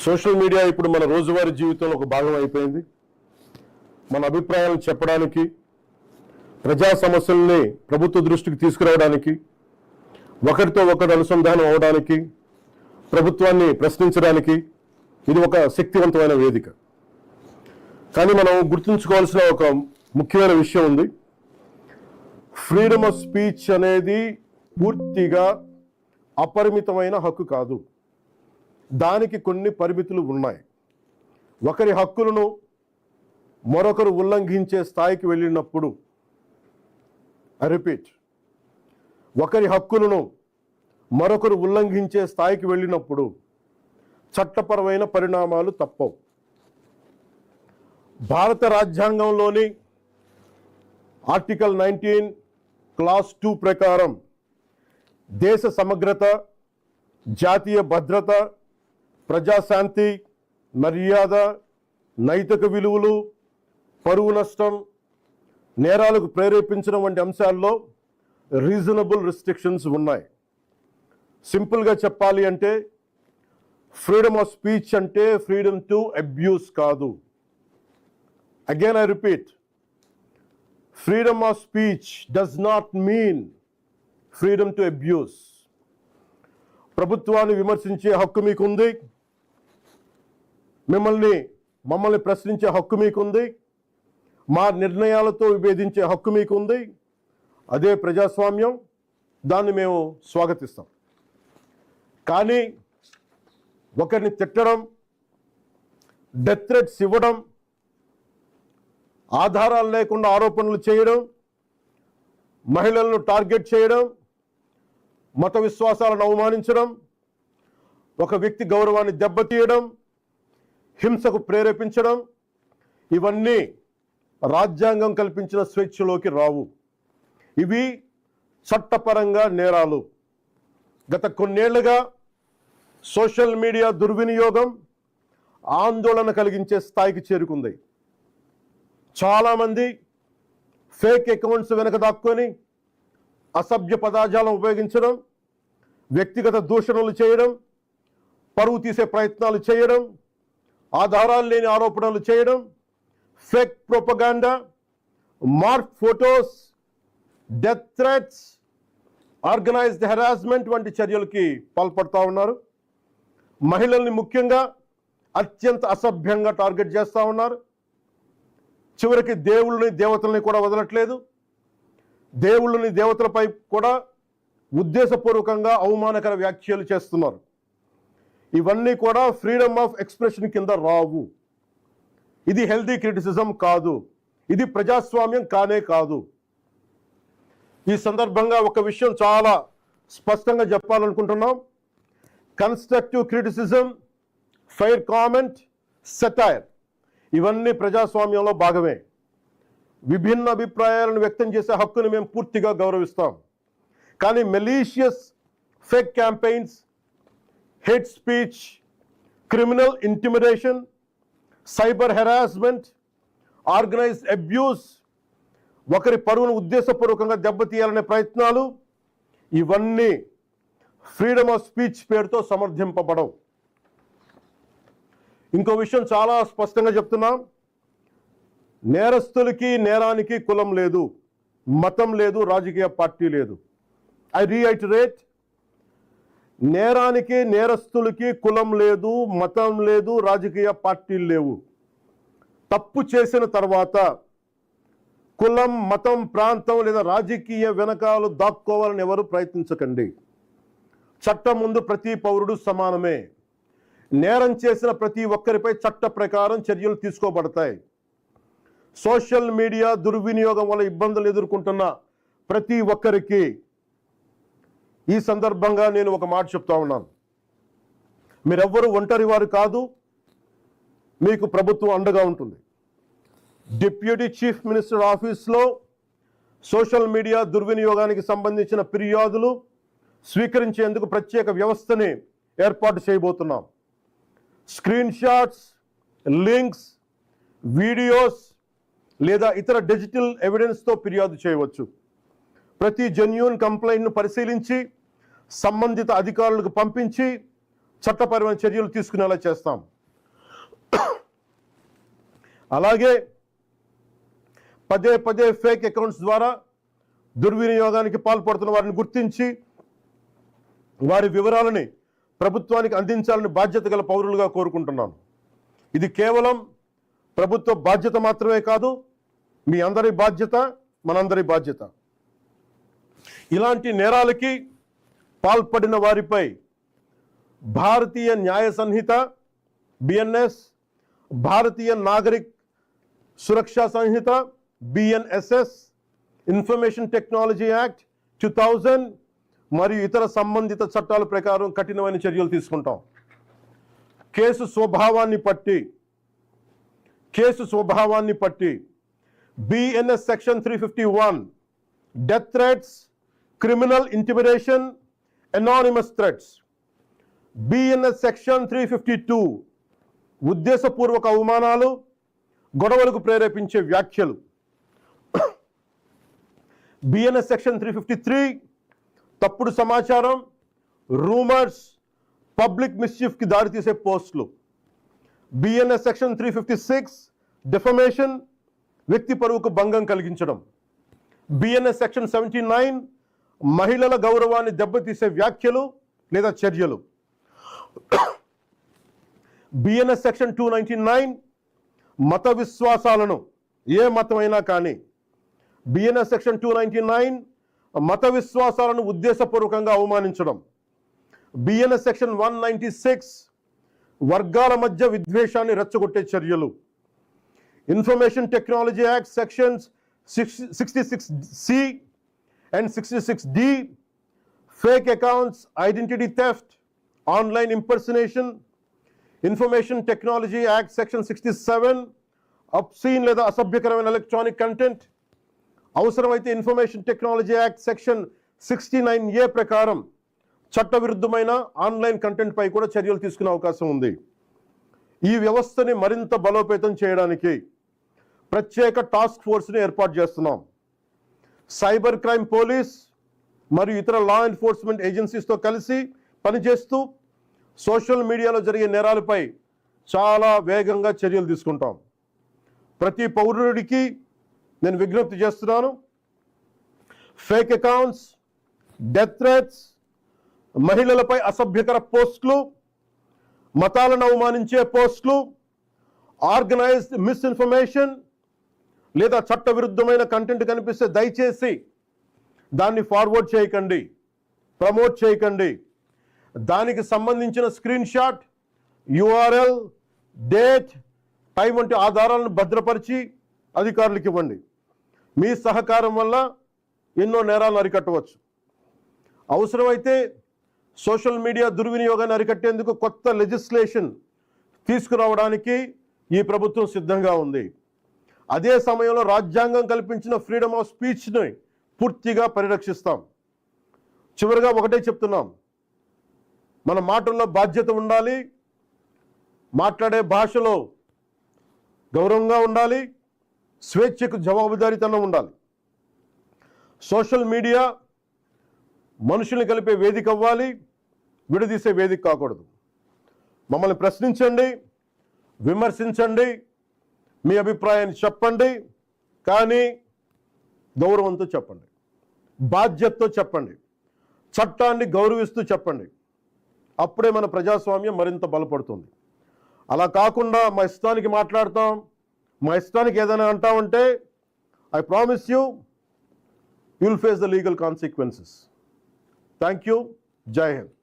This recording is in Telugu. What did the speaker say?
సోషల్ మీడియా ఇప్పుడు మన రోజువారీ జీవితంలో ఒక భాగం అయిపోయింది. మన అభిప్రాయాలను చెప్పడానికి, ప్రజా సమస్యల్ని ప్రభుత్వ దృష్టికి తీసుకురావడానికి, ఒకరితో ఒకరు అనుసంధానం అవడానికి, ప్రభుత్వాన్ని ప్రశ్నించడానికి ఇది ఒక శక్తివంతమైన వేదిక. కానీ మనం గుర్తుంచుకోవాల్సిన ఒక ముఖ్యమైన విషయం ఉంది. ఫ్రీడమ్ ఆఫ్ స్పీచ్ అనేది పూర్తిగా అపరిమితమైన హక్కు కాదు. దానికి కొన్ని పరిమితులు ఉన్నాయి. ఒకరి హక్కులను మరొకరు ఉల్లంఘించే స్థాయికి వెళ్ళినప్పుడు, ఐ రిపీట్, ఒకరి హక్కులను మరొకరు ఉల్లంఘించే స్థాయికి వెళ్ళినప్పుడు చట్టపరమైన పరిణామాలు తప్పవు. భారత రాజ్యాంగంలోని ఆర్టికల్ 19 క్లాస్ 2 ప్రకారం దేశ సమగ్రత, జాతీయ భద్రత, ప్రజాశాంతి, మర్యాద, నైతిక విలువలు, పరువు నష్టం, నేరాలకు ప్రేరేపించడం వంటి అంశాల్లో రీజనబుల్ రిస్ట్రిక్షన్స్ ఉన్నాయి. సింపుల్గా చెప్పాలి అంటే ఫ్రీడమ్ ఆఫ్ స్పీచ్ అంటే ఫ్రీడమ్ టు అబ్యూస్ కాదు. Again I repeat, freedom of speech does not mean freedom to abuse. ప్రభుత్వాన్ని విమర్శించే హక్కు మీకుంది, మమ్మల్ని ప్రశ్నించే హక్కు మీకుంది, మా నిర్ణయాలతో విభేదించే హక్కు మీకుంది. అదే ప్రజాస్వామ్యం, దాన్ని మేము స్వాగతిస్తాం. కానీ ఒకరిని తిట్టడం, డెత్ థ్రెట్స్ ఇవ్వడం, ఆధారాలు లేకుండా ఆరోపణలు చేయడం, మహిళలను టార్గెట్ చేయడం, మత విశ్వాసాలను అవమానించడం, ఒక వ్యక్తి గౌరవాన్ని దెబ్బతీయడం, హింసకు ప్రేరేపించడం, ఇవన్నీ రాజ్యాంగం కల్పించిన స్వేచ్ఛలోకి రావు. ఇవి చట్టపరంగా నేరాలు. గత కొన్నేళ్లుగా సోషల్ మీడియా దుర్వినియోగం ఆందోళన కలిగించే స్థాయికి చేరుకుంది. చాలామంది ఫేక్ అకౌంట్స్ వెనక దాక్కొని అసభ్య పదజాలం ఉపయోగించడం, వ్యక్తిగత దూషణలు చేయడం, పరువు తీసే ప్రయత్నాలు చేయడం, ఆధారాలు లేని ఆరోపణలు చేయడం, fake propaganda, mark photos, death threats, organised harassment వంటి చర్యలకి పాల్పడుతూ ఉన్నారు. మహిళల్ని ముఖ్యంగా అత్యంత అసభ్యంగా టార్గెట్ చేస్తూ ఉన్నారు. చివరికి దేవుళ్ళని, దేవతల్ని కూడా వదలట్లేదు. దేవుళ్ళని, దేవతలపై కూడా ఉద్దేశపూర్వకంగా అవమానకర వ్యాఖ్యలు చేస్తున్నారు. ఇవన్నీ కూడా ఫ్రీడమ్ ఆఫ్ ఎక్స్ప్రెషన్ కింద రావు. ఇది హెల్దీ క్రిటిసిజం కాదు. ఇది ప్రజాస్వామ్యం కానే కాదు. ఈ సందర్భంగా ఒక విషయం చాలా స్పష్టంగా చెప్పాలనుకుంటున్నాం. Constructive criticism, fair comment, satire ఇవన్నీ ప్రజాస్వామ్యంలో భాగమే. విభిన్న అభిప్రాయాలను వ్యక్తం చేసే హక్కును మేము పూర్తిగా గౌరవిస్తాం. కానీ malicious fake campaigns, hate speech, criminal intimidation, cyber harassment, organised abuse, ఒకరి పరువును ఉద్దేశపూర్వకంగా దెబ్బతీయాలనే ప్రయత్నాలు, ఇవన్నీ ఫ్రీడమ్ ఆఫ్ స్పీచ్ పేరుతో సమర్థింపబడవు. ఇంకో విషయం చాలా స్పష్టంగా చెప్తున్నాం. నేరస్తులకి, నేరానికి కులం లేదు, మతం లేదు, రాజకీయ పార్టీ లేదు. ఐ రీఐటరేట్, నేరానికి, నేరస్తులకి కులం లేదు, మతం లేదు, రాజకీయ పార్టీలు లేవు. తప్పు చేసిన తర్వాత కులం, మతం, ప్రాంతం లేదా రాజకీయ వెనకాలు దాక్కోవాలని ఎవరు ప్రయత్నించకండి. చట్టం ముందు ప్రతి పౌరుడు సమానమే. నేరం చేసిన ప్రతి ఒక్కరిపై చట్ట ప్రకారం చర్యలు తీసుకోబడతాయి. సోషల్ మీడియా దుర్వినియోగం వల్ల ఇబ్బందులు ఎదుర్కొంటున్న ప్రతి ఒక్కరికి ఈ సందర్భంగా నేను ఒక మాట చెప్తా ఉన్నాను. మీరెవ్వరూ ఒంటరి వారు కాదు. మీకు ప్రభుత్వం అండగా ఉంటుంది. డిప్యూటీ చీఫ్ మినిస్టర్ ఆఫీస్లో సోషల్ మీడియా దుర్వినియోగానికి సంబంధించిన ఫిర్యాదులు స్వీకరించేందుకు ప్రత్యేక వ్యవస్థని ఏర్పాటు చేయబోతున్నాం. స్క్రీన్ షాట్స్, లింక్స్, వీడియోస్ లేదా ఇతర డిజిటల్ ఎవిడెన్స్తో ఫిర్యాదు చేయవచ్చు. ప్రతి జెన్యూన్ కంప్లైంట్ను పరిశీలించి సంబంధిత అధికారులకు పంపించి చట్టపరమైన చర్యలు తీసుకునేలా చేస్తాం. అలాగే పదే పదే ఫేక్ అకౌంట్స్ ద్వారా దుర్వినియోగానికి పాల్పడుతున్న వారిని గుర్తించి వారి వివరాలని ప్రభుత్వానికి అందించాలని బాధ్యత గల పౌరులుగా కోరుకుంటున్నాను. ఇది కేవలం ప్రభుత్వ బాధ్యత మాత్రమే కాదు, మీ అందరి బాధ్యత, మనందరి బాధ్యత. ఇలాంటి నేరాలకి పాల్పడిన వారిపై భారతీయ న్యాయ సంహిత BNS, భారతీయ నాగరిక్ సురక్షా సంహిత BNSS, ఇన్ఫర్మేషన్ టెక్నాలజీ యాక్ట్ 2000 మరియు ఇతర సంబంధిత చట్టాల ప్రకారం కఠినమైన చర్యలు తీసుకుంటాం. కేసు స్వభావాన్ని బట్టి BNS section 351 death threats, criminal intimidation, anonymous threats. BNS section 352 ఉద్దేశపూర్వక అవమానాలు, గొడవలకు ప్రేరేపించే వ్యాఖ్యలు. BNS సెక్షన్ 353 తప్పుడు సమాచారం, రూమర్స్, పబ్లిక్ మిస్చీఫ్కి దారితీసే పోస్టులు. BNS సెక్షన్ 356 డిఫమేషన్, వ్యక్తి పరువుకు భంగం కలిగించడం. BNS సెక్షన్ 79 మహిళల గౌరవాన్ని దెబ్బతీసే వ్యాఖ్యలు లేదా చర్యలు. BNS సెక్షన్ 299 మత విశ్వాసాలను, ఏ మతమైనా కానీ, BNS సెక్షన్ 299 మత విశ్వాసాలను ఉద్దేశపూర్వకంగా అవమానించడం. BNS సెక్షన్ 196 వర్గాల మధ్య విద్వేషాన్ని రెచ్చగొట్టే చర్యలు. Information technology act sections 66C and 66D fake accounts, identity theft, online impersonation. Information technology act section 67 obscene లేదా అసభ్యకరమైన ఎలక్ట్రానిక్ కంటెంట్. అవసరమైతే information technology act section 69A ప్రకారం చట్టవిరుద్ధమైన ఆన్లైన్ కంటెంట్ పై కూడా చర్యలు తీసుకునే అవకాశం ఉంది. ఈ వ్యవస్థని మరింత బలోపేతం చేయడానికి ప్రత్యేక టాస్క్ ఫోర్స్ని ఏర్పాటు చేస్తున్నాం. సైబర్ క్రైమ్ పోలీస్ మరియు ఇతర లా ఎన్ఫోర్స్మెంట్ ఏజెన్సీస్తో కలిసి పనిచేస్తూ సోషల్ మీడియాలో జరిగే నేరాలపై చాలా వేగంగా చర్యలు తీసుకుంటాం. ప్రతి పౌరుడికి నేను విజ్ఞప్తి చేస్తున్నాను, ఫేక్ అకౌంట్స్, డెత్ థ్రెట్స్, మహిళలపై అసభ్యకర పోస్టులు, మతాలను అవమానించే పోస్టులు, ఆర్గనైజ్డ్ మిస్ఇన్ఫర్మేషన్ లేదా చట్టవిరుద్ధమైన కంటెంట్ కనిపిస్తే దయచేసి దాన్ని ఫార్వర్డ్ చేయకండి, ప్రమోట్ చేయకండి. దానికి సంబంధించిన screen shot, URL, date, time వంటి ఆధారాలను భద్రపరిచి అధికారులకు ఇవ్వండి. మీ సహకారం వల్ల ఎన్నో నేరాలను అరికట్టవచ్చు. అవసరమైతే సోషల్ మీడియా దుర్వినియోగాన్ని అరికట్టేందుకు కొత్త లెజిస్లేషన్ తీసుకురావడానికి ఈ ప్రభుత్వం సిద్ధంగా ఉంది. అదే సమయంలో రాజ్యాంగం కల్పించిన ఫ్రీడమ్ ఆఫ్ స్పీచ్ని పూర్తిగా పరిరక్షిస్తాం. చివరిగా ఒకటే చెప్తున్నాం, మన మాటల్లో బాధ్యత ఉండాలి, మాట్లాడే భాషలో గౌరవంగా ఉండాలి, స్వేచ్ఛకు జవాబుదారీతనం ఉండాలి. సోషల్ మీడియా మనుషుల్ని కలిపే వేదిక అవ్వాలి, విడదీసే వేదిక కాకూడదు. మమ్మల్ని ప్రశ్నించండి, విమర్శించండి, మీ అభిప్రాయాన్ని చెప్పండి, కానీ గౌరవంతో చెప్పండి, బాధ్యతతో చెప్పండి, చట్టాన్ని గౌరవిస్తూ చెప్పండి. అప్పుడే మన ప్రజాస్వామ్యం మరింత బలపడుతుంది. అలా కాకుండా మా ఇష్టానికి మాట్లాడతాం, మా ఇష్టానికి ఏదైనా అంటామంటే I promise you will face the legal consequences. Thank you. జై హింద్.